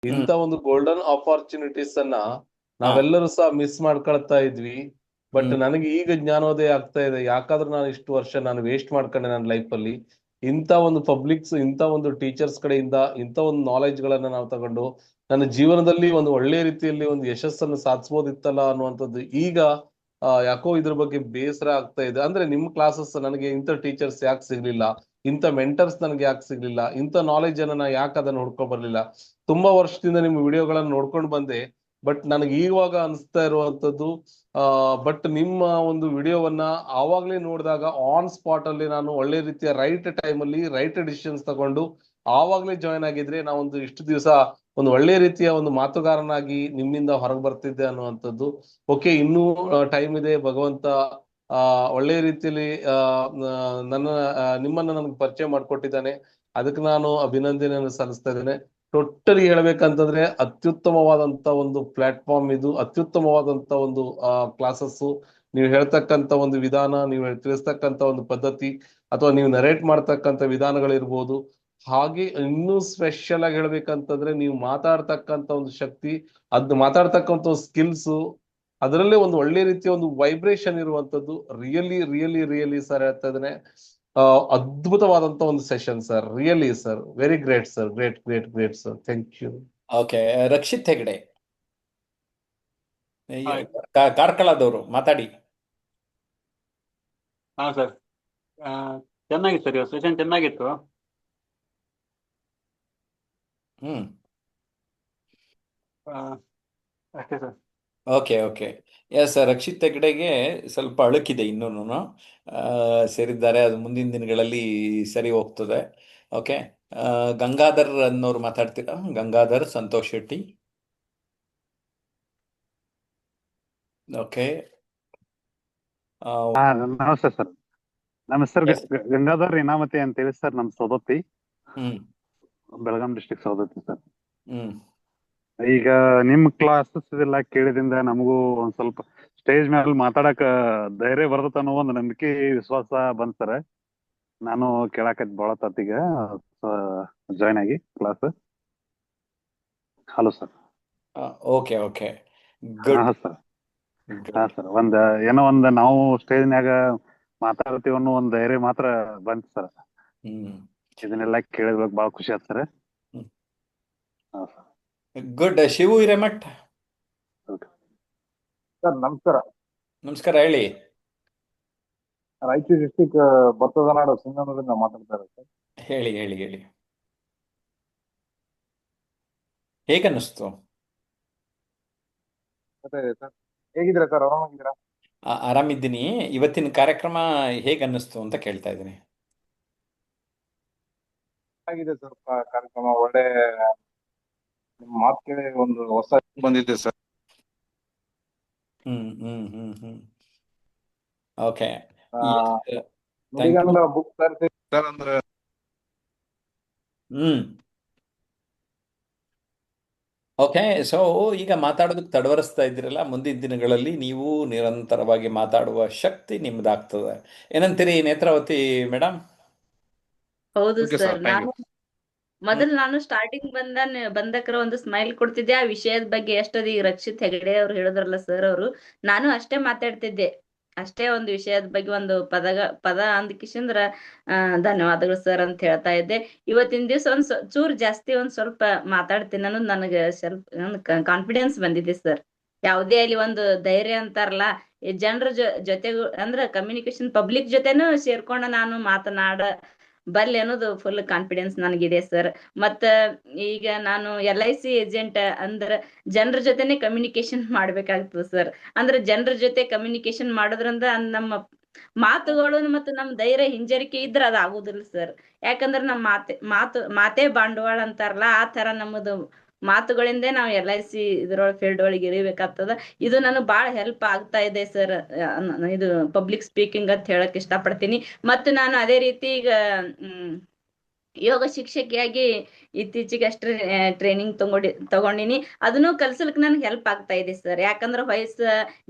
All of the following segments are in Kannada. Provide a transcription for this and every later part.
ಹ್ಮ್. ಇಂಥ ಒಂದು ಗೋಲ್ಡನ್ ಆಪರ್ಚುನಿಟೀಸ್ ಅನ್ನ ಹಾ. ನಾವೆಲ್ಲರೂ ಸಹ ಮಿಸ್ ಮಾಡ್ಕೊಳ್ತಾ ಇದ್ವಿ. ಬಟ್ ಹ್ಮ್. ನನಗೆ ಈಗ ಜ್ಞಾನೋದಯ ಆಗ್ತಾ ಇದೆ, ಯಾಕಾದ್ರೂ ನಾನು ಇಷ್ಟು ವರ್ಷ ನಾನು ವೇಸ್ಟ್ ಮಾಡ್ಕೊಂಡೆ ನನ್ನ ಲೈಫ್ ಅಲ್ಲಿ. ಇಂಥ ಒಂದು ಪಬ್ಲಿಕ್ಸ್, ಇಂಥ ಒಂದು ಟೀಚರ್ಸ್ ಕಡೆಯಿಂದ ಇಂಥ ಒಂದು ನಾಲೆಜ್ ಗಳನ್ನ ನಾವು ತಗೊಂಡು ನನ್ನ ಜೀವನದಲ್ಲಿ ಒಂದು ಒಳ್ಳೆ ರೀತಿಯಲ್ಲಿ ಒಂದು ಯಶಸ್ಸನ್ನು ಸಾಧಿಸಬಹುದಿತ್ತಲ್ಲ ಅನ್ನುವಂಥದ್ದು ಈಗ ಯಾಕೋ ಇದ್ರ ಬಗ್ಗೆ ಬೇಸರ ಆಗ್ತಾ ಇದೆ. ಅಂದ್ರೆ ನಿಮ್ ಕ್ಲಾಸಸ್ ನನಗೆ ಇಂಥ ಟೀಚರ್ಸ್ ಯಾಕೆ ಸಿಗ್ಲಿಲ್ಲ, ಇಂಥ ಮೆಂಟರ್ಸ್ ನನಗೆ ಯಾಕೆ ಸಿಗ್ಲಿಲ್ಲ, ಇಂಥ ನಾಲೆಜ್ ಅನ್ನ ನಾ ಯಾಕೆ ಅದನ್ನ ಹುಡ್ಕೊಂಡ್ ಬರ್ಲಿಲ್ಲ. ತುಂಬಾ ವರ್ಷದಿಂದ ನಿಮ್ಮ ವಿಡಿಯೋಗಳನ್ನ ನೋಡ್ಕೊಂಡು ಬಂದೆ. ಬಟ್ ನನಗೆ ಈವಾಗ ಅನಿಸ್ತಾ ಇರುವಂತದ್ದು, ಬಟ್ ನಿಮ್ಮ ಒಂದು ವಿಡಿಯೋವನ್ನ ಆವಾಗ್ಲೇ ನೋಡಿದಾಗ ಆನ್ ಸ್ಪಾಟ್ ಅಲ್ಲಿ ನಾನು ಒಳ್ಳೆ ರೀತಿಯ ರೈಟ್ ಟೈಮ್ ಅಲ್ಲಿ ರೈಟ್ ಡಿಸಿಷನ್ಸ್ ತಗೊಂಡು ಆವಾಗ್ಲೇ ಜಾಯ್ನ್ ಆಗಿದ್ರೆ ನಾವೊಂದು ಇಷ್ಟು ದಿವಸ ಒಂದು ಒಳ್ಳೆ ರೀತಿಯ ಒಂದು ಮಾತುಗಾರನಾಗಿ ನಿಮ್ಮಿಂದ ಹೊರಗೆ ಬರ್ತಿದ್ದೆ ಅನ್ನುವಂಥದ್ದು. ಓಕೆ, ಇನ್ನೂ ಟೈಮ್ ಇದೆ. ಭಗವಂತ ಒಳ್ಳೆ ರೀತಿಯಲ್ಲಿ ನನ್ನ ನಿಮ್ಮನ್ನ ನನಗೆ ಪರಿಚಯ ಮಾಡ್ಕೊಟ್ಟಿದ್ದಾನೆ. ಅದಕ್ಕೆ ನಾನು ಅಭಿನಂದನೆಯನ್ನು ಸಲ್ಲಿಸ್ತಾ ಇದ್ದೇನೆ. ಟೋಟಲಿ ಹೇಳ್ಬೇಕಂತಂದ್ರೆ ಅತ್ಯುತ್ತಮವಾದಂತ ಒಂದು ಪ್ಲಾಟ್ಫಾರ್ಮ್ ಇದು, ಅತ್ಯುತ್ತಮವಾದಂತ ಒಂದು ಕ್ಲಾಸಸ್. ನೀವು ಹೇಳ್ತಕ್ಕಂತ ಒಂದು ವಿಧಾನ, ನೀವು ತಿಳಿಸ್ತಕ್ಕಂತ ಒಂದು ಪದ್ಧತಿ, ಅಥವಾ ನೀವು ನರೇಟ್ ಮಾಡ್ತಕ್ಕಂತ ವಿಧಾನಗಳಿರ್ಬೋದು. ಹಾಗೆ ಇನ್ನೂ ಸ್ಪೆಷಲ್ ಆಗಿ ಹೇಳ್ಬೇಕಂತಂದ್ರೆ ನೀವು ಮಾತಾಡ್ತಕ್ಕಂತ ಒಂದು ಶಕ್ತಿ, ಅದ್ ಮಾತಾಡ್ತಕ್ಕಂತ ಸ್ಕಿಲ್ಸ್, ಅದರಲ್ಲೇ ಒಂದು ಒಳ್ಳೆ ರೀತಿಯ ಒಂದು ವೈಬ್ರೇಷನ್ ಇರುವಂತದ್ದು. ರಿಯಲಿ ರಿಯಲಿ ರಿಯಲಿ ಸರ್ ಹೇಳ್ತಾ ಇದ್ದೇನೆ, ಅದ್ಭುತವಾದಂತ ಒಂದು session sir. Really sir, very great sir, great great great sir, thank you. Okay. Rakshit Hegde, hi. ಕಾರ್ಕಳದವರು, ಮಾತಾಡಿ. ಹಾ ಸರ್, ಚೆನ್ನಾಗಿತ್ತು ಸರ್, ಇವತ್ತು ಸೆಷನ್ ಚೆನ್ನಾಗಿತ್ತು. ಹ್ಮ್. ಆ, ಅಷ್ಟೇ sir. Okay okay. Yes, Rakshit ಹೆಗಡೆಗೆ ಸ್ವಲ್ಪ ಅಳುಕಿದೆ ಇನ್ನೂ. ಸೇರಿದ್ದಾರೆ, ಅದು ಮುಂದಿನ ದಿನಗಳಲ್ಲಿ ಸರಿ ಹೋಗ್ತದೆ. ಓಕೆ. ಗಂಗಾಧರ್ ಅನ್ನೋರು ಮಾತಾಡ್ತೀರಾ? ಗಂಗಾಧರ್ ಸಂತೋಷ್ ಶೆಟ್ಟಿ. ಓಕೆ. ಹಾ, ನಮಸ್ತೆ ಸರ್. ನಮ್ಮ ಹೆಸರು ಎಸ್. ಗಂಗಾಧರ್ ಇನಾಮತಿ ಅಂತೇಳಿ ಸರ್. ನಮ್ಮ ಸೌದತ್ತಿ, ಹ್ಮ್. Belgaum district Saundatti sir. ಹ್ಮ್. ಈಗ ನಿಮ್ ಕ್ಲಾಸಸ್ ಎಲ್ಲ ಕೇಳಿದಿಂದ ನಮಗೂ ಒಂದ್ ಸ್ವಲ್ಪ ಸ್ಟೇಜ್ ಮೇಲೆ ಮಾತಾಡಕ ಧೈರ್ಯ ಬರ್ತದ ಅನ್ನೋ ಒಂದು ನಂಬಿಕೆ ವಿಶ್ವಾಸ ಬಂತ್ ಸರ್. ನಾನು ಕೇಳಾಕತ್ ಭಾಳ ತತ್ತೀಗ ಜಾಯ್ನ್ ಆಗಿ class. Hello sir. Okay okay. ಹಾ ಗುಡ್ ಸರ್. ಹಾ ಗುಡ್. ಸರ್, ಏನೋ ನಾವು ಸ್ಟೇಜ್ನ್ಯಾಗ ಮಾತಾಡ್ತೀವಿ ಅನ್ನೋ ಒಂದ್ ಧೈರ್ಯ ಮಾತ್ರ ಬಂತ್ ಸರ್. ಹ್ಮ್. ಇದನ್ನೆಲ್ಲ ಕೇಳಿದ್ವಾಗ ಭಾಳ ಖುಷಿ ಆಯ್ತು ಸರ್. ಹ್ಮ್. ಹಾ sir. Good. Shivu Hiremath, sir ನಮಸ್ಕಾರ. ನಮಸ್ಕಾರ, ಹೇಳಿ. ರಾಯಚೂರು ಡಿಸ್ಟಿಕ್ ಭತ್ತದ ನಾಡು ಸಿಂಗನೂರಿಂದ ಮಾತಾಡ್ತಾ ಇರೋದು ಸರ್. ಹೇಳಿ ಹೇಳಿ ಹೇಳಿ. ಹೇಗನ್ನಿಸ್ತು? ಮತ್ತೆ ಸರ್ ಹೇಗಿದ್ದೀರಾ ಸರ್, ಆರಾಮಾಗಿದ್ದೀರಾ? ಆರಾಮಿದ್ದೀನಿ. ಇವತ್ತಿನ ಕಾರ್ಯಕ್ರಮ ಹೇಗನ್ನಿಸ್ತು ಅಂತ ಕೇಳ್ತಾ ಇದ್ದೀನಿ. ಆಗಿದೆ ಸರ್ ಕಾರ್ಯಕ್ರಮ. ಒಳ್ಳೆ ನಿಮ್ಮ ಮಾತು ಕೇಳಿ ಒಂದು ಹೊಸ ಬಂದಿದೆ ಸರ್. ಹ್ಮ್ ಹ್ಮ್ ಹ್ಮ್ ಹ್ಮ್. ಓಕೆ. ಆ, ಥ್ಯಾಂಕ್ ಯು. ನುಡಿಗನ್ನಡ ಬುಕ್ ತರಿಸಿ ಸರ್ ಅಂದ್ರೆ. ಹ್ಮ್. ಓಕೆ. ಸೊ ಈಗ ಮಾತಾಡೋದಕ್ಕೆ ತಡವರಿಸ್ತಾ ಇದ್ದೀರಲ್ಲ, ಮುಂದಿನ ದಿನಗಳಲ್ಲಿ ನೀವು ನಿರಂತರವಾಗಿ ಮಾತಾಡುವ ಶಕ್ತಿ ನಿಮ್ದಾಗ್ತದೆ. ಏನಂತೀರಿ ನೇತ್ರಾವತಿ ಮೇಡಮ್? ಹೌದು okay sir. Sir, thank you. ಮೊದಲು ನಾನು ಸ್ಟಾರ್ಟಿಂಗ್ ಬಂದಕ್ರ ಒಂದು ಸ್ಮೈಲ್ ಕೊಡ್ತಿದ್ದೆ. ಆ ವಿಷಯದ ಬಗ್ಗೆ ಎಷ್ಟದ ಈಗ ರಕ್ಷಿತ್ ಹೆಗಡೆ ಅವ್ರು ಹೇಳಿದ್ರಲ್ಲ ಸರ್, ಅವರು ನಾನು ಅಷ್ಟೇ ಮಾತಾಡ್ತಿದ್ದೆ. ಅಷ್ಟೇ ಒಂದು ವಿಷಯದ ಬಗ್ಗೆ ಒಂದು ಪದ ಅಂದ್ಕಿಶಂದ್ರ ಧನ್ಯವಾದಗಳು ಸರ್ ಅಂತ ಹೇಳ್ತಾ ಇದ್ದೆ. ಇವತ್ತಿನ ದಿವ್ಸ ಚೂರ್ ಜಾಸ್ತಿ ಒಂದ್ ಸ್ವಲ್ಪ ಮಾತಾಡ್ತೀನಿ ಅನ್ನೋದು ನನಗೆ ಕಾನ್ಫಿಡೆನ್ಸ್ ಬಂದಿದೆ ಸರ್. ಯಾವುದೇ ಅಲ್ಲಿ ಒಂದು ಧೈರ್ಯ ಅಂತಾರಲ್ಲ, ಜನರ ಜೊತೆಗೂ ಅಂದ್ರ ಕಮ್ಯುನಿಕೇಶನ್ ಪಬ್ಲಿಕ್ ಜೊತೆನೂ ಸೇರ್ಕೊಂಡ ನಾನು ಮಾತನಾಡ ಬಲ್ಲೆ ಅನ್ನೋದು ಫುಲ್ ಕಾನ್ಫಿಡೆನ್ಸ್ ನನಗಿದೆ ಸರ್. ಮತ್ತ ಈಗ ನಾನು LIC ಏಜೆಂಟ್ ಅಂದ್ರ ಜನರ ಜೊತೆನೆ ಕಮ್ಯುನಿಕೇಶನ್ ಮಾಡ್ಬೇಕಾಗ್ತದೆ ಸರ್. ಅಂದ್ರೆ ಜನರ ಜೊತೆ ಕಮ್ಯುನಿಕೇಶನ್ ಮಾಡೋದ್ರಿಂದ ನಮ್ಮ ಮಾತುಗಳು ಮತ್ತು ನಮ್ ಧೈರ್ಯ ಹಿಂಜರಿಕೆ ಇದ್ರ ಅದ್ ಆಗುದಿಲ್ಲ ಸರ್. ಯಾಕಂದ್ರ ನಮ್ ಮಾತೇ ಬಂಡವಾಳ ಅಂತಾರಲ್ಲ, ಆ ತರ ನಮ್ಮದು ಮಾತುಗಳಿಂದ ನಾವು LIC ಇದ್ರೊಳಗೆ ಫೀಲ್ಡ್ ಒಳಗೆ ಇಳಿಬೇಕಾಗ್ತದ. ಇದು ನನಗೆ ಬಹಳ ಹೆಲ್ಪ್ ಆಗ್ತಾ ಇದೆ ಸರ್. ಇದು ಪಬ್ಲಿಕ್ ಸ್ಪೀಕಿಂಗ್ ಅಂತ ಹೇಳಕ್ ಇಷ್ಟಪಡ್ತೀನಿ. ಮತ್ತು ನಾನು ಅದೇ ರೀತಿ ಈಗ ಯೋಗ ಶಿಕ್ಷಕಿಯಾಗಿ ಇತ್ತೀಚೆಗೆ ಅಷ್ಟೇ ಟ್ರೈನಿಂಗ್ ತಗೊಂಡಿನಿ. ಅದನ್ನು ಕಲ್ಸಲಿಕ್ಕೆ ನನ್ಗೆ ಹೆಲ್ಪ್ ಆಗ್ತಾ ಇದೆ ಸರ್. ಯಾಕಂದ್ರೆ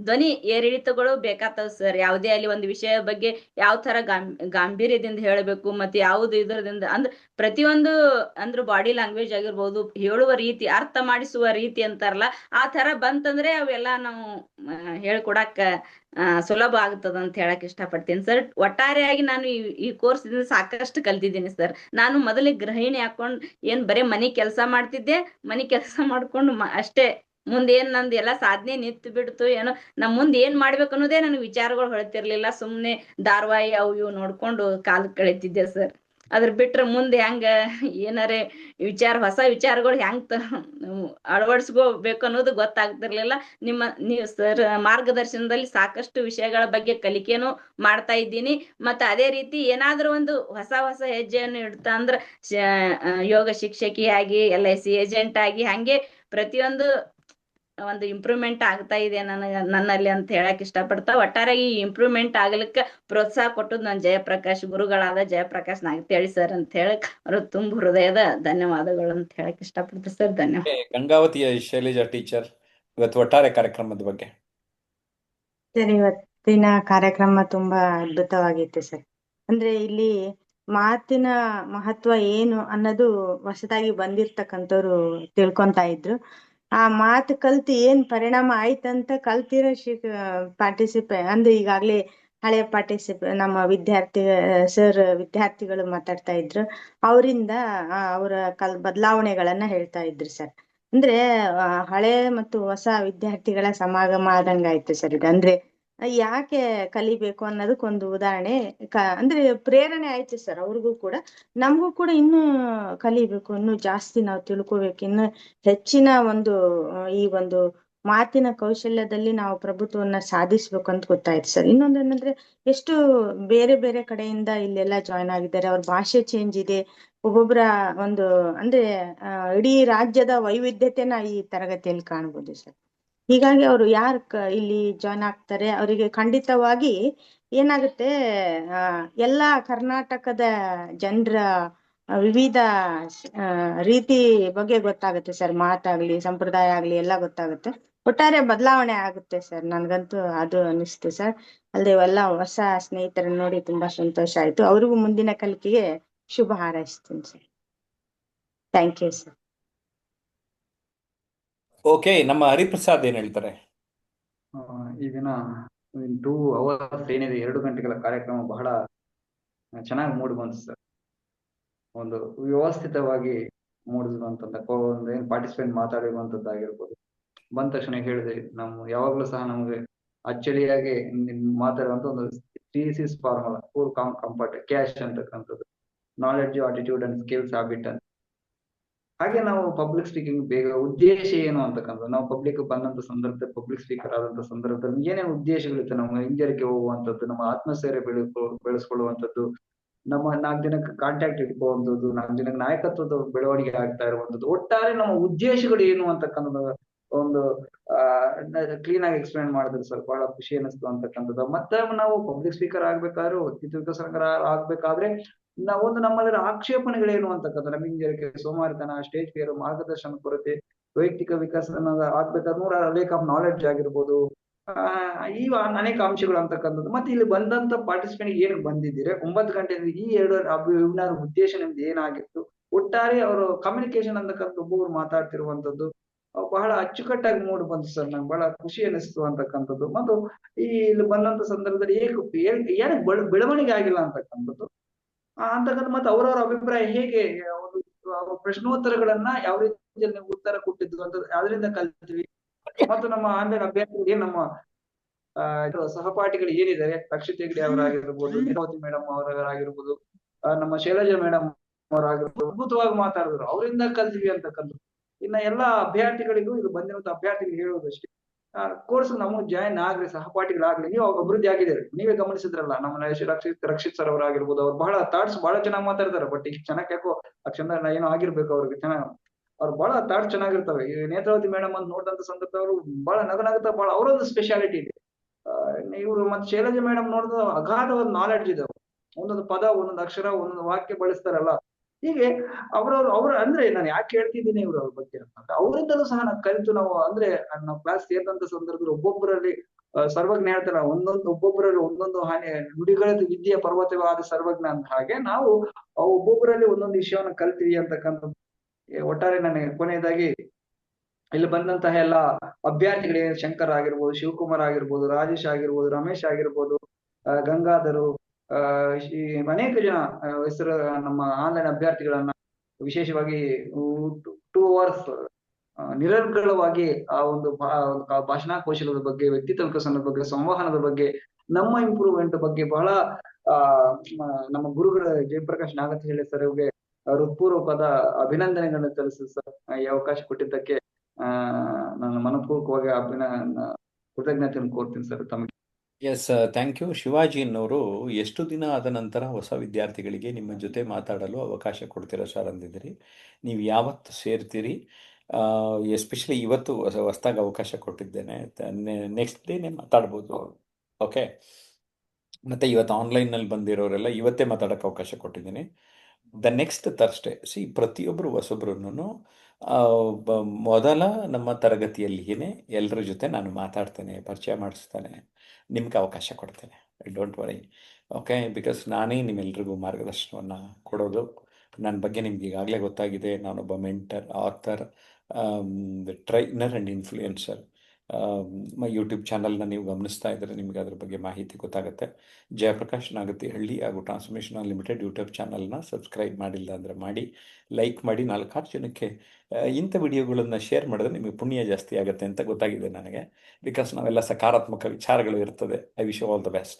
ಧ್ವನಿ ಏರಿಳಿತಗಳು ಬೇಕಾಗ್ತವೆ ಸರ್. ಯಾವುದೇ ಅಲ್ಲಿ ಒಂದು ವಿಷಯ ಬಗ್ಗೆ ಯಾವ ತರ ಗಾಂಭೀರ್ಯದಿಂದ ಹೇಳಬೇಕು, ಮತ್ತೆ ಯಾವುದು ಇದರದಿಂದ ಅಂದ್ರೆ ಪ್ರತಿಯೊಂದು ಅಂದ್ರೆ ಬಾಡಿ ಲ್ಯಾಂಗ್ವೇಜ್ ಆಗಿರ್ಬೋದು, ಹೇಳುವ ರೀತಿ, ಅರ್ಥ ಮಾಡಿಸುವ ರೀತಿ ಅಂತಾರಲ್ಲ, ಆ ತರ ಬಂತಂದ್ರೆ ಅವೆಲ್ಲ ನಾವು ಹೇಳ್ಕೊಡಾಕ ಸುಲಭ ಆಗ್ತದ ಅಂತ ಹೇಳಕ್ ಇಷ್ಟಪಡ್ತೀನಿ ಸರ್. ಒಟ್ಟಾರೆಯಾಗಿ ನಾನು ಈ ಕೋರ್ಸ್ ಇಂದ ಸಾಕಷ್ಟು ಕಲ್ತಿದ್ದೀನಿ ಸರ್. ನಾನು ಮೊದಲಿಗೆ ಗೃಹಿಣಿ ಹಾಕೊಂಡ್ ಏನ್ ಬರೇ ಮನಿ ಕೆಲಸ ಮಾಡ್ತಿದ್ದೆ. ಮನಿ ಕೆಲಸ ಮಾಡ್ಕೊಂಡು ಅಷ್ಟೇ ಮುಂದೆ ಏನ್ ನಂದು ಎಲ್ಲ ಸಾಧನೆ ನಿಂತು ಬಿಡ್ತು ಏನೋ. ನಮ್ ಮುಂದೆ ಏನ್ ಮಾಡ್ಬೇಕು ಅನ್ನೋದೇ ನನಗೆ ವಿಚಾರಗಳು ಹೊಳಿತಿರ್ಲಿಲ್ಲ. ಸುಮ್ನೆ ಧಾರಾವಾಹಿ ಅವು ಇವು ನೋಡ್ಕೊಂಡು ಕಾಲ ಕಳೀತಿದ್ದೆ ಸರ್. ಅದ್ರ ಬಿಟ್ರೆ ಮುಂದೆ ಹೆಂಗ ಏನಾರೇ ಹೊಸ ವಿಚಾರಗಳು ಹೆಂಗ್ ಅಳವಡಿಸ್ಕೋಬೇಕು ಅನ್ನೋದು ಗೊತ್ತಾಗ್ತಿರ್ಲಿಲ್ಲ. ನೀವು ಸರ್ ಮಾರ್ಗದರ್ಶನದಲ್ಲಿ ಸಾಕಷ್ಟು ವಿಷಯಗಳ ಬಗ್ಗೆ ಕಲಿಕೆನೂ ಮಾಡ್ತಾ ಇದ್ದೀನಿ. ಮತ್ತೆ ಅದೇ ರೀತಿ ಏನಾದ್ರೂ ಒಂದು ಹೊಸ ಹೆಜ್ಜೆಯನ್ನು ಇಡ್ತಾ ಅಂದ್ರ ಯೋಗ ಶಿಕ್ಷಕಿಯಾಗಿ, LIC ಏಜೆಂಟ್ ಆಗಿ, ಹಂಗೆ ಪ್ರತಿಯೊಂದು ಒಂದು ಇಂಪ್ರೂವ್ಮೆಂಟ್ ಆಗ್ತಾ ಇದೆ ನನ್ನಲ್ಲಿ ಅಂತ ಹೇಳಕ್ ಇಷ್ಟಪಡ್ತಾ. ಒಟ್ಟಾರೆ ಈ ಇಂಪ್ರೂವ್ಮೆಂಟ್ ಆಗ್ಲಿಕ್ಕೆ ಪ್ರೋತ್ಸಾಹ ಕೊಟ್ಟದ್ ನನ್ನ ಜಯಪ್ರಕಾಶ್ ಗುರುಗಳಾದ ಜಯಪ್ರಕಾಶ್ ನಾಗತೇಳಿ ಸರ್ ಅಂತ ಹೇಳಕ್ ಅವ್ರ ತುಂಬ ಹೃದಯದ ಧನ್ಯವಾದಗಳು ಅಂತ ಹೇಳಕ್ ಇಷ್ಟಪಡ್ತೀನಿ ಸರ್. ಧನ್ಯವಾದ. ಗಂಗಾವತಿಯ ಶೈಲಜಾ ಟೀಚರ್, ಇವತ್ತು ಒಟ್ಟಾರೆ ಕಾರ್ಯಕ್ರಮದ ಬಗ್ಗೆ. ಸರ್, ಇವತ್ತಿನ ಕಾರ್ಯಕ್ರಮ ತುಂಬಾ ಅದ್ಭುತವಾಗಿತ್ತು ಸರ್. ಅಂದ್ರೆ ಇಲ್ಲಿ ಮಾತಿನ ಮಹತ್ವ ಏನು ಅನ್ನೋದು ಹೊಸದಾಗಿ ಬಂದಿರ್ತಕ್ಕಂಥವ್ರು ತಿಳ್ಕೊಂತಾ ಇದ್ರು. ಆ ಮಾತು ಕಲ್ತು ಏನ್ ಪರಿಣಾಮ ಆಯ್ತಂತ ಕಲ್ತಿರೋ ಅಂದ್ರೆ ಈಗಾಗ್ಲೇ ಹಳೆ ನಮ್ಮ ವಿದ್ಯಾರ್ಥಿಗಳು ಮಾತಾಡ್ತಾ ಇದ್ರು. ಅವರಿಂದ ಅವರ ಬದಲಾವಣೆಗಳನ್ನ ಹೇಳ್ತಾ ಇದ್ರು ಸರ್. ಅಂದ್ರೆ ಹಳೆ ಮತ್ತು ಹೊಸ ವಿದ್ಯಾರ್ಥಿಗಳ ಸಮಾಗಮ ಆದಂಗಾಯ್ತು ಸರ್ ಇದು. ಅಂದ್ರೆ ಯಾಕೆ ಕಲಿಬೇಕು ಅನ್ನೋದಕ್ಕೊಂದು ಉದಾಹರಣೆ ಅಂದ್ರೆ ಪ್ರೇರಣೆ ಆಯ್ತು ಸರ್. ಅವ್ರಿಗೂ ಕೂಡ ನಮಗೂ ಕೂಡ ಇನ್ನೂ ಕಲಿಬೇಕು, ಇನ್ನೂ ಜಾಸ್ತಿ ನಾವು ತಿಳ್ಕೊಬೇಕು, ಇನ್ನು ಹೆಚ್ಚಿನ ಈ ಒಂದು ಮಾತಿನ ಕೌಶಲ್ಯದಲ್ಲಿ ನಾವು ಪ್ರಭುತ್ವವನ್ನ ಸಾಧಿಸ್ಬೇಕು ಅಂತ ಗೊತ್ತಾಯ್ತು ಸರ್. ಇನ್ನೊಂದೇನಂದ್ರೆ ಎಷ್ಟು ಬೇರೆ ಬೇರೆ ಕಡೆಯಿಂದ ಇಲ್ಲೆಲ್ಲ ಜಾಯ್ನ್ ಆಗಿದ್ದಾರೆ. ಅವ್ರ ಭಾಷೆ ಚೇಂಜ್ ಇದೆ. ಒಬ್ಬೊಬ್ಬರ ಅಂದ್ರೆ ಇಡೀ ರಾಜ್ಯದ ವೈವಿಧ್ಯತೆನ ಈ ತರಗತಿಯಲ್ಲಿ ಕಾಣ್ಬೋದು ಸರ್. ಹೀಗಾಗಿ ಅವರು ಇಲ್ಲಿ ಜಾಯ್ನ್ ಆಗ್ತಾರೆ ಅವರಿಗೆ ಖಂಡಿತವಾಗಿ ಏನಾಗುತ್ತೆ, ಎಲ್ಲಾ ಕರ್ನಾಟಕದ ಜನರ ವಿವಿಧ ರೀತಿ ಬಗ್ಗೆ ಗೊತ್ತಾಗುತ್ತೆ ಸರ್. ಮಾತಾಗ್ಲಿ, ಸಂಪ್ರದಾಯ ಆಗ್ಲಿ ಎಲ್ಲ ಗೊತ್ತಾಗುತ್ತೆ. ಒಟ್ಟಾರೆ ಬದಲಾವಣೆ ಆಗುತ್ತೆ ಸರ್. ನನ್ಗಂತೂ ಅದು ಅನಿಸ್ತು ಸರ್. ಅಲ್ಲದೆ ಎಲ್ಲ ಹೊಸ ಸ್ನೇಹಿತರನ್ನ ನೋಡಿ ತುಂಬಾ ಸಂತೋಷ ಆಯ್ತು. ಅವ್ರಿಗೂ ಮುಂದಿನ ಕಲಿಕೆಗೆ ಶುಭ ಹಾರೈಸ್ತೀನಿ sir. Thank you sir. Okay, ನಮ್ಮ ಹರಿಪ್ರಸಾದ್ ಏನ್ ಹೇಳ್ತಾರೆ? ಈ ದಿನ 2 hours ಏನಿದೆ, 2 ಗಂಟೆಗಳ ಕಾರ್ಯಕ್ರಮ ಬಹಳ ಚೆನ್ನಾಗಿ ಮೂಡಿ ಬಂತು ಸರ್. ಒಂದು ವ್ಯವಸ್ಥಿತವಾಗಿ ಮೂಡಿಸುವಂತದ್ದು, ಏನ್ ಪಾರ್ಟಿಸಿಪೇಟ್ ಮಾತಾಡಿರುವಂತದ್ದಾಗಿರ್ಬೋದು. ಬಂದ ತಕ್ಷಣ ಹೇಳಿದೆ, ಯಾವಾಗ್ಲೂ ಸಹ ನಮಗೆ ಅಚ್ಚಳಿಯಾಗಿ ಮಾತಾಡುವಂತ ಒಂದು TCS formula, full comfort cash ಅಂತಕ್ಕಂಥದ್ದು, knowledge, attitude and skills habit ಅಂತ. ಹಾಗೆ ನಾವು ಪಬ್ಲಿಕ್ ಸ್ಪೀಕಿಂಗ್ ಬೇಗ ಉದ್ದೇಶ ಏನು ಅಂತಕ್ಕಂಥದ್ದು, ನಾವು ಪಬ್ಲಿಕ್ ಬಂದಂತ ಸಂದರ್ಭದಲ್ಲಿ, ಪಬ್ಲಿಕ್ ಸ್ಪೀಕರ್ ಆದಂತ ಸಂದರ್ಭದಲ್ಲಿ ಏನೇನು ಉದ್ದೇಶಗಳಿತ್ತು, ನಮ್ಮ ಹಿಂಜರಿಕೆ ಹೋಗುವಂಥದ್ದು, ನಮ್ಮ ಆತ್ಮಸ್ಥೈರ್ಯ ಬೆಳೆಸ್ಕೊಳ್ಳುವಂಥದ್ದು, ನಮ್ಮ 4 ಜನಕ್ಕೆ ಕಾಂಟ್ಯಾಕ್ಟ್ ಇಟ್ಕೊಳ್ಳುವಂಥದ್ದು, 4 ಜನಕ್ಕೆ ನಾಯಕತ್ವದ ಬೆಳವಣಿಗೆ ಆಗ್ತಾ ಇರುವಂಥದ್ದು, ಒಟ್ಟಾರೆ ನಮ್ಮ ಉದ್ದೇಶಗಳು ಏನು ಅಂತಕ್ಕಂಥದ್ದು ಒಂದು ಕ್ಲೀನ್ ಆಗಿ ಎಕ್ಸ್ಪ್ಲೈನ್ ಮಾಡಿದ್ರೆ ಸರ್ ಬಹಳ ಖುಷಿ ಅನಿಸ್ತು ಅಂತಕ್ಕಂಥದ್ದು. ಮತ್ತೆ ನಾವು ಪಬ್ಲಿಕ್ ಸ್ಪೀಕರ್ ಆಗ್ಬೇಕಾದ್ರೆ, ವ್ಯಕ್ತಿತ್ವ ವಿಕಸನಕಾರ ಆಗ್ಬೇಕಾದ್ರೆ ನಮ್ಮಲ್ಲಿರೋ ಆಕ್ಷೇಪಣೆಗಳೇನು ಅಂತಕ್ಕಂಥ, ನಮ್ಮ ಹಿಂಜರಿಕೆ, ಸೋಮಾರಿತನ, ಸ್ಟೇಜ್ ಫಿಯರ್, ಮಾರ್ಗದರ್ಶನ ಕೊರತೆ, ವೈಯಕ್ತಿಕ ವಿಕಸನ ಆಗ್ಬೇಕಾದ್ರೆ ಲೇಕ್ ಆಫ್ ನಾಲೆಡ್ಜ್ ಆಗಿರ್ಬೋದು, ಈ ಅನೇಕ ಅಂಶಗಳು ಅಂತಕ್ಕಂಥದ್ದು. ಮತ್ತೆ ಇಲ್ಲಿ ಬಂದಂತ ಪಾರ್ಟಿಸಿಪೆಂಟ್ ಏನು ಬಂದಿದ್ದೀರಿ 9 ಗಂಟೆಯಿಂದ ಈ 2 ವೆಬಿನಾರ್ ಉದ್ದೇಶ ನಿಮ್ದು ಏನಾಗಿತ್ತು, ಒಟ್ಟಾರೆ ಅವರು ಕಮ್ಯುನಿಕೇಶನ್ ಅಂತಕ್ಕಂಥ ಒಬ್ಬೊಬ್ರು ಮಾತಾಡ್ತಿರುವಂತದ್ದು ಬಹಳ ಅಚ್ಚುಕಟ್ಟಾಗಿ ಮೂಡಿ ಬಂತು ಸರ್. ನಂಗೆ ಬಹಳ ಖುಷಿ ಅನಿಸ್ತು ಅಂತಕ್ಕಂಥದ್ದು. ಮತ್ತು ಇಲ್ಲಿ ಬಂದಂತ ಸಂದರ್ಭದಲ್ಲಿ ಏನಕ್ಕೆ ಬೆಳವಣಿಗೆ ಆಗಿಲ್ಲ ಅಂತಕ್ಕಂಥದ್ದು ಮತ್ತೆ ಅವರವರ ಅಭಿಪ್ರಾಯ ಹೇಗೆ, ಒಂದು ಪ್ರಶ್ನೋತ್ತರಗಳನ್ನ ಯಾವ ರೀತಿಯಲ್ಲಿ ನೀವು ಉತ್ತರ ಕೊಟ್ಟಿದ್ದು ಅಂತ ಅದರಿಂದ ಕಲ್ತೀವಿ. ಮತ್ತು ನಮ್ಮ ಆನ್ಲೈನ್ ಅಭ್ಯರ್ಥಿಗಳಿಗೆ ನಮ್ಮ ಸಹಪಾಠಿಗಳು ಏನಿದ್ದಾರೆ, ರಕ್ಷಿತ್ ಹೆಗ್ಡೆ ಅವರಾಗಿರ್ಬೋದು, ನೀರಾವತಿ ಮೇಡಮ್ ಅವರಾಗಿರ್ಬೋದು, ನಮ್ಮ ಶೈಲಜಾ ಮೇಡಮ್ ಅವರಾಗಿರ್ಬೋದು, ಅದ್ಭುತವಾಗಿ ಮಾತಾಡಿದ್ರು, ಅವರಿಂದ ಕಲ್ತೀವಿ ಅಂತಕ್ಕಂಥದ್ದು. ಇನ್ನ ಎಲ್ಲಾ ಅಭ್ಯರ್ಥಿಗಳಿಗೂ, ಇದು ಬಂದಿರುವಂತ ಅಭ್ಯರ್ಥಿಗಳಿಗೆ ಹೇಳುವುದಷ್ಟೇ, ಕೋರ್ಸ್ ನಮಗೆ ಜಾಯಿನ್ ಆಗ್ಲಿ, ಸಹಪಾಠಿಗಳಾಗ್ಲಿ, ನೀವು ಅಭಿವೃದ್ಧಿ ಆಗಿದ್ದೀರಿ. ನೀವೇ ಗಮನಿಸಿದ್ರಲ್ಲ, ನಮ್ಮ ರಕ್ಷಿತ್ ಸರ್ ಅವರಾಗಿರ್ಬೋದು, ಅವ್ರು ಬಹಳ ಬಹಳ ಚೆನ್ನಾಗಿ ಮಾತಾಡ್ತಾರೆ. ಬಟ್ ಈಗ ಚೆನ್ನಾಗಿ ಯಾಕೋ ಆ ಕ್ಷಣ ಏನೋ ಆಗಿರ್ಬೇಕು ಅವ್ರಿಗೆ, ಅವ್ರು ಬಹಳ ಥಾಟ್ಸ್ ಚೆನ್ನಾಗಿರ್ತವೆ. ಈ ನೇತ್ರಾವತಿ ಮೇಡಮ್ ಅಂತ ನೋಡಿದಂತ ಸಂದರ್ಭ ಅವರು ಬಹಳ ನಗನಗುತ್ತಾ, ಬಹಳ ಅವರೊಂದು ಸ್ಪೆಷಾಲಿಟಿ ಇದೆ. ಇವರು ಮತ್ತೆ ಶೈಲಜಾ ಮೇಡಮ್ ನೋಡಿದ ಅಗಾಧವಾದ ನಾಲೆಡ್ಜ್ ಇದೆ. ಒಂದೊಂದು ಪದ, ಒಂದೊಂದು ಅಕ್ಷರ, ಒಂದೊಂದು ವಾಕ್ಯ ಬಳಸ್ತಾರಲ್ಲ, ಹೀಗೆ ಅವ್ರ ಅಂದ್ರೆ ನಾನು ಯಾಕೆ ಹೇಳ್ತಿದ್ದೀನಿ ಇವ್ರ ಬಗ್ಗೆ ಅಂತಂದ್ರೆ ಅವರಿಂದಲೂ ಸಹ ನಾವು ಕಲಿತು ನಾವು ಅಂದ್ರೆ ನಾವು ಕ್ಲಾಸ್ ಸೇರಿದಂತ ಸಂದರ್ಭದಲ್ಲಿ ಒಬ್ಬೊಬ್ಬರಲ್ಲಿ ಸರ್ವಜ್ಞ ಹೇಳ್ತಾರ ಒಬ್ಬೊಬ್ಬರಲ್ಲಿ ಒಂದೊಂದು ಹಾನಿ ನುಡಿಗಳದ್ದು ವಿದ್ಯೆಯ ಪರ್ವತವಾದ ಸರ್ವಜ್ಞ ಅಂತ ಹಾಗೆ ನಾವು ಒಬ್ಬೊಬ್ಬರಲ್ಲಿ ಒಂದೊಂದು ವಿಷಯವನ್ನ ಕಲ್ತೀವಿ ಅಂತಕ್ಕಂಥದ್ದು. ಒಟ್ಟಾರೆ ನನಗೆ ಕೊನೆಯದಾಗಿ ಇಲ್ಲಿ ಬಂದಂತಹ ಎಲ್ಲ ಅಭ್ಯರ್ಥಿಗಳಿಗೆ ಶಂಕರ್ ಆಗಿರ್ಬೋದು, ಶಿವಕುಮಾರ್ ಆಗಿರ್ಬೋದು, ರಾಜೇಶ್ ಆಗಿರ್ಬೋದು, ರಮೇಶ್ ಆಗಿರ್ಬೋದು, ಗಂಗಾಧರು, ಈ ಅನೇಕ ಜನ ಹೆಸರು ನಮ್ಮ ಆನ್ಲೈನ್ ಅಭ್ಯರ್ಥಿಗಳನ್ನ ವಿಶೇಷವಾಗಿ 2 ಅವರ್ಸ್ ನಿರರ್ಗಳವಾಗಿ ಆ ಒಂದು ಭಾಷಣಾ ಕೌಶಲ್ಯದ ಬಗ್ಗೆ, ವ್ಯಕ್ತಿತ್ವ ವಿಕಸನದ ಬಗ್ಗೆ, ಸಂವಹನದ ಬಗ್ಗೆ, ನಮ್ಮ ಇಂಪ್ರೂವ್ಮೆಂಟ್ ಬಗ್ಗೆ ಬಹಳ ಆ ನಮ್ಮ ಗುರುಗಳ ಜಯಪ್ರಕಾಶ್ ನಾಗತ್ ಹೇಳಿ ಸರ್ ಅವ್ರಿಗೆ ಹೃತ್ಪೂರ್ವಕವಾದ ಅಭಿನಂದನೆಗಳನ್ನು ಸಲ್ಲಿಸಿ ಸರ್ ಈ ಅವಕಾಶ ಕೊಟ್ಟಿದ್ದಕ್ಕೆ ನಾನು ಮನಪೂರ್ವಕವಾಗಿ ಕೃತಜ್ಞತೆಯನ್ನು ಕೋರ್ತೀನಿ ಸರ್ ತಮಗೆ. Yes, thank you. ಶಿವಾಜಿ ಅನ್ನೋರು ಎಷ್ಟು ದಿನ ಆದ ನಂತರ ಹೊಸ ವಿದ್ಯಾರ್ಥಿಗಳಿಗೆ ನಿಮ್ಮ ಜೊತೆ ಮಾತಾಡಲು ಅವಕಾಶ ಕೊಡ್ತೀರಾ ಸರ್ ಅಂದಿದ್ದೀರಿ. ನೀವು ಯಾವತ್ತು ಸೇರ್ತೀರಿ? ಎಸ್ಪೆಷಲಿ ಇವತ್ತು ಹೊಸದಾಗಿ ಅವಕಾಶ ಕೊಟ್ಟಿದ್ದೇನೆ, ನೆಕ್ಸ್ಟ್ ಡೇನೇ ಮಾತಾಡ್ಬೋದು. ಓಕೆ, ಮತ್ತು ಇವತ್ತು ಆನ್ಲೈನಲ್ಲಿ ಬಂದಿರೋರೆಲ್ಲ ಇವತ್ತೇ ಮಾತಾಡೋಕ್ಕೆ ಅವಕಾಶ ಕೊಟ್ಟಿದ್ದೀನಿ. ದ ನೆಕ್ಸ್ಟ್ ಥರ್ಸ್ಡೇ ಪ್ರತಿಯೊಬ್ಬರು ಹೊಸಬ್ರು ಮೊದಲ ನಮ್ಮ ತರಗತಿಯಲ್ಲಿಯೇ ಎಲ್ಲರ ಜೊತೆ ನಾನು ಮಾತಾಡ್ತೇನೆ, ಪರಿಚಯ ಮಾಡಿಸ್ತಾನೆ, ನಿಮ್ಗೆ ಅವಕಾಶ ಕೊಡ್ತೇನೆ. Don't worry. ಓಕೆ, ಬಿಕಾಸ್ ನಾನೇ ನಿಮ್ಮೆಲ್ರಿಗೂ ಮಾರ್ಗದರ್ಶನವನ್ನು ಕೊಡೋದು. ನನ್ನ ಬಗ್ಗೆ ನಿಮ್ಗೆ ಈಗಾಗಲೇ ಗೊತ್ತಾಗಿದೆ. ನಾನೊಬ್ಬ mentor, author, trainer and influencer. YouTube ಚಾನಲ್ನ ನೀವು ಗಮನಿಸ್ತಾ ಇದ್ದರೆ ನಿಮಗೆ ಅದ್ರ ಬಗ್ಗೆ ಮಾಹಿತಿ ಗೊತ್ತಾಗುತ್ತೆ. ಜಯಪ್ರಕಾಶ್ ನಾಗತಿಹಳ್ಳಿ ಹಾಗೂ ಟ್ರಾನ್ಸ್ಫಾರ್ಮೇಷನ್ ಅನ್ಲಿಮಿಟೆಡ್ ಯೂಟ್ಯೂಬ್ ಚಾನಲ್ನ ಸಬ್ಸ್ಕ್ರೈಬ್ ಮಾಡಿಲ್ಲ ಅಂದರೆ ಮಾಡಿ, ಲೈಕ್ ಮಾಡಿ, 4 ಜನಕ್ಕೆ ಇಂಥ ವಿಡಿಯೋಗಳನ್ನು ಶೇರ್ ಮಾಡಿದ್ರೆ ನಿಮಗೆ ಪುಣ್ಯ ಜಾಸ್ತಿ ಆಗುತ್ತೆ ಅಂತ ಗೊತ್ತಾಗಿದೆ ನನಗೆ. ಬಿಕಾಸ್ ನಾವೆಲ್ಲ ಸಕಾರಾತ್ಮಕ ವಿಚಾರಗಳು ಇರ್ತದೆ. I wish you all the best.